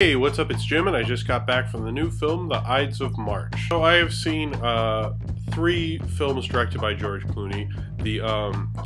Hey, what's up? It's Jim, and I just got back from the new film, The Ides of March. So I have seen 3 films directed by George Clooney. The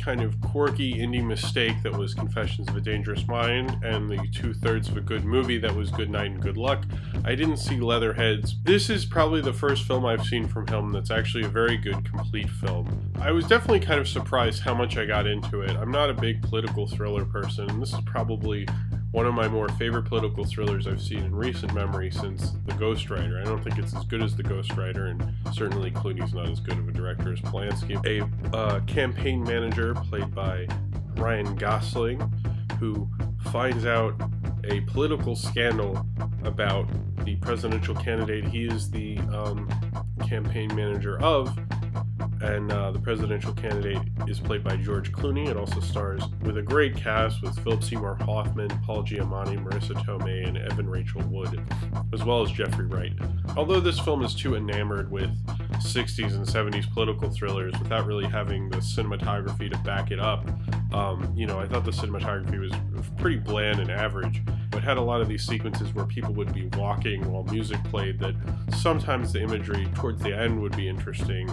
kind of quirky indie mistake that was Confessions of a Dangerous Mind, and the 2/3 of a good movie that was Good Night and Good Luck. I didn't see Leatherheads. This is probably the first film I've seen from him that's actually a very good, complete film. I was definitely kind of surprised how much I got into it. I'm not a big political thriller person, and this is probably one of my more favorite political thrillers I've seen in recent memory since The Ghostwriter. I don't think it's as good as The Ghostwriter, and certainly Clooney's not as good of a director as Polanski. A campaign manager played by Ryan Gosling, who finds out a political scandal about the presidential candidate he is the campaign manager of, and the presidential candidate is played by George Clooney. It also stars with a great cast with Philip Seymour Hoffman, Paul Giamatti, Marissa Tomei, and Evan Rachel Wood, as well as Jeffrey Wright. Although this film is too enamored with 60s and 70s political thrillers without really having the cinematography to back it up, I thought the cinematography was pretty bland and average. It had a lot of these sequences where people would be walking while music played that sometimes the imagery towards the end would be interesting.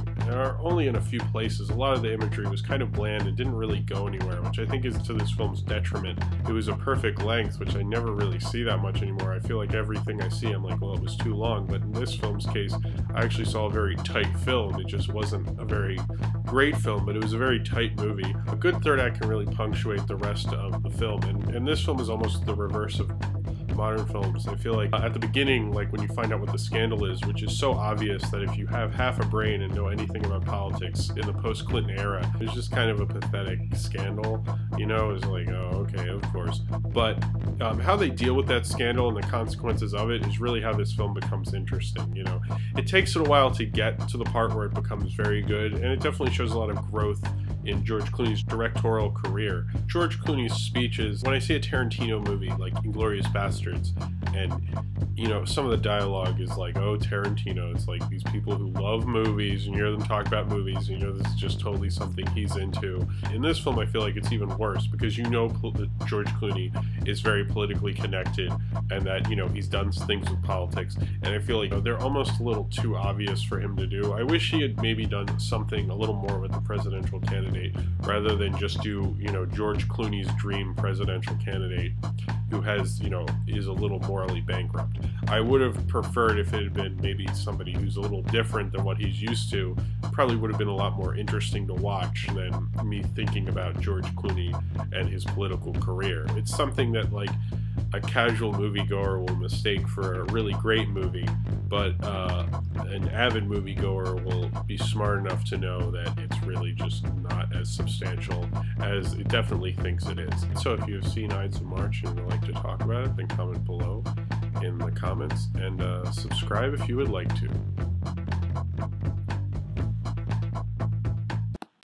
Only in a few places. A lot of the imagery was kind of bland and didn't really go anywhere, which I think is to this film's detriment. It was a perfect length, which I never really see that much anymore. I feel like everything I see, I'm like, well, it was too long. But in this film's case, I actually saw a very tight film. It just wasn't a very great film, but it was a very tight movie. A good third act can really punctuate the rest of the film, and this film is almost the reverse of modern films. I feel like at the beginning, like when you find out what the scandal is, which is so obvious that if you have half a brain and know anything about politics in the post-Clinton era, it's just kind of a pathetic scandal, it's like, oh, okay, of course. But how they deal with that scandal and the consequences of it is really how this film becomes interesting. It takes it a while to get to the part where it becomes very good, and it definitely shows a lot of growth in George Clooney's directorial career. George Clooney's speeches, when I see a Tarantino movie like Inglourious Basterds, and some of the dialogue is like, oh, Tarantino, it's like these people who love movies, and you hear them talk about movies, and this is just totally something he's into. In this film, I feel like it's even worse, because that George Clooney is very politically connected, and that he's done things with politics, and I feel like they're almost a little too obvious for him to do. I wish he had maybe done something a little more with the presidential candidate, rather than just do George Clooney's dream presidential candidate, who has is a little morally bankrupt. I would have preferred if it had been maybe somebody who's a little different than what he's used to. Probably would have been a lot more interesting to watch than me thinking about George Clooney and his political career. It's something that like a casual moviegoer will mistake for a really great movie, but an avid moviegoer will be smart enough to know that it's really just not as substantial as it definitely thinks it is. So if you've seen Ides of March and would like to talk about it, then comment below in the comments, and subscribe if you would like to.